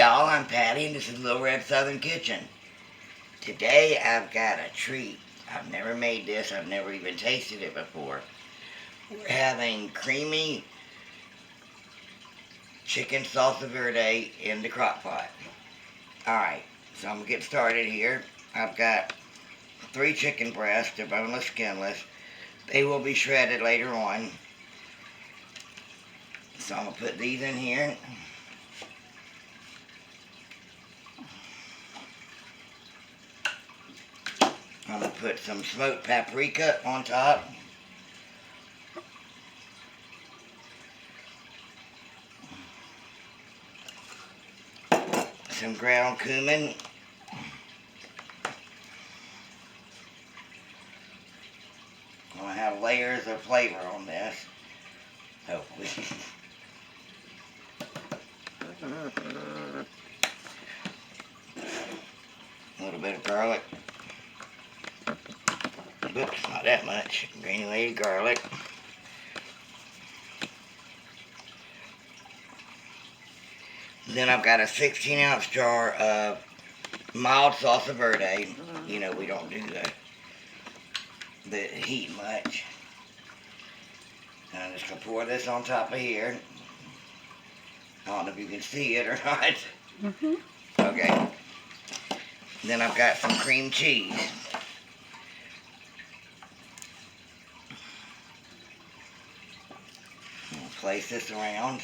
y'all, I'm Patty and this is Little Red Southern Kitchen. Today I've got a treat. I've never made this, I've never even tasted it before. We're having creamy chicken salsa verde in the crock pot. Alright, so I'm going to get started here. I've got 3 chicken breasts, they're boneless, skinless. They will be shredded later on. So I'm going to put these in here. I'm going to put some smoked paprika on top. Some ground cumin. I'm going to have layers of flavor on this, hopefully. A little bit of garlic. Oops, not that much. Granulated garlic. Then I've got a 16-ounce jar of mild salsa verde. You know, we don't do the heat much. And I'm just going to pour this on top of here. I don't know if you can see it or not. Okay. Then I've got some cream cheese. I'll place this around.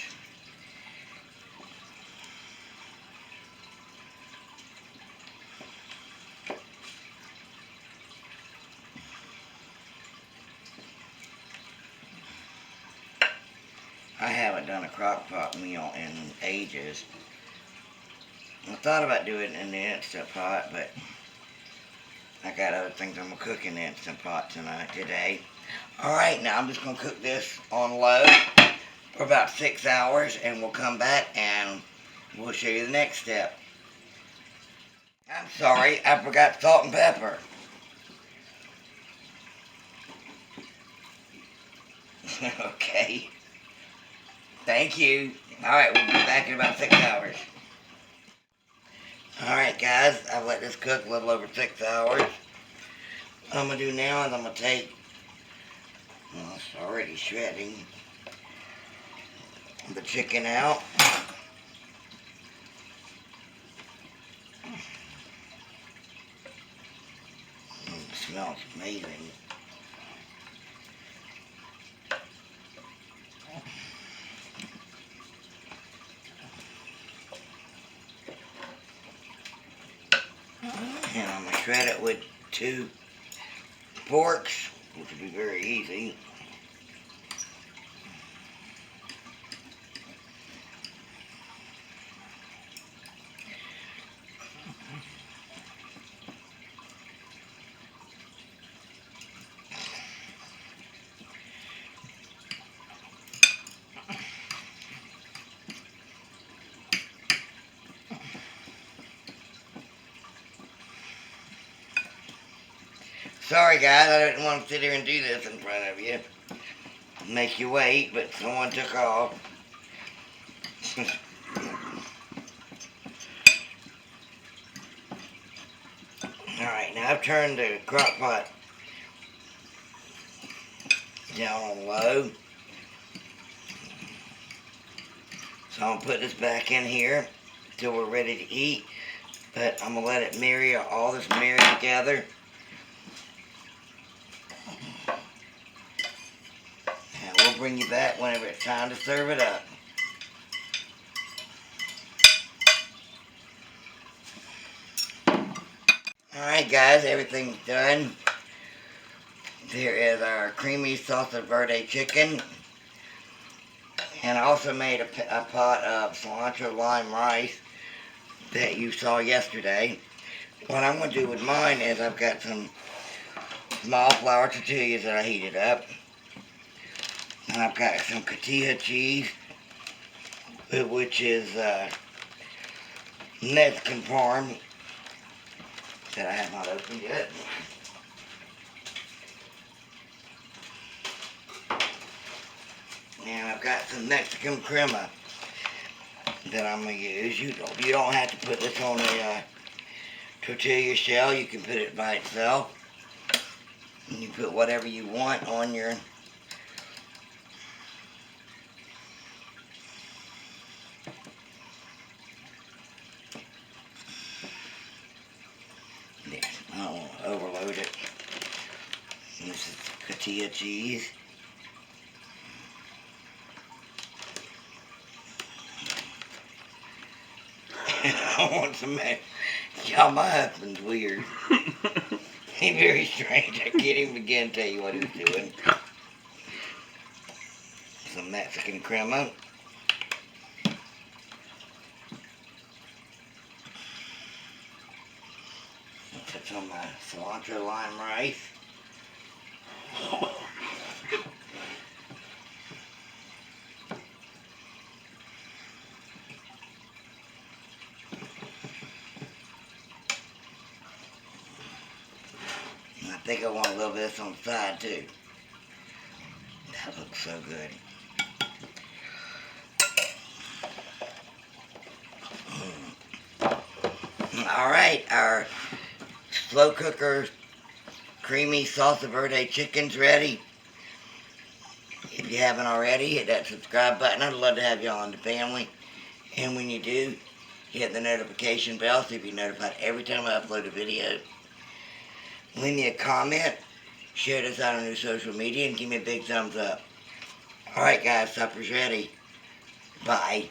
I haven't done a crock pot meal in ages. I thought about doing it in the Instant Pot, but I got other things I'm going to cook in the Instant Pot today. Alright, now I'm just going to cook this on low for about 6 hours, and we'll come back and we'll show you the next step. I'm sorry, I forgot salt and pepper. Okay. Thank you. Alright, we'll be back in about 6 hours. Alright guys, I've let this cook a little over 6 hours. What I'm going to do now is I'm going to take, well, it's already shredding, the chicken out. It smells amazing. And I'm going to shred it with 2 forks, which will be very easy. Sorry guys, I didn't want to sit here and do this in front of you. Make you wait, but someone took off. Alright, now I've turned the crock pot down on low. So I'm going to put this back in here until we're ready to eat. But I'm going to let it marry, all this marry together. And we'll bring you back whenever it's time to serve it up. Alright guys, everything's done. There is our creamy salsa verde chicken. And I also made a pot of cilantro lime rice that you saw yesterday. What I'm going to do with mine is I've got some small flour tortillas that I heated up. And I've got some cotija cheese, which is Mexican farm that I have not opened yet. And I've got some Mexican crema. that I'm going to use. You don't have to put this on a tortilla shell. You can put it by itself. And you put whatever you want on your I don't want to overload it. This is tortilla cheese. I want some. Y'all, my husband's weird. He's very strange. I can't even begin to tell you what he's doing. Some Mexican crema. Put some cilantro lime rice. And I think I want a little bit of this on the side too. That looks so good. Alright, our slow cooker creamy Salsa Verde chicken's ready. If you haven't already, hit that subscribe button. I'd love to have y'all in the family. And when you do, hit the notification bell so you'll be notified every time I upload a video. Leave me a comment, share this out on your social media, and give me a big thumbs up. Alright guys, supper's ready. Bye.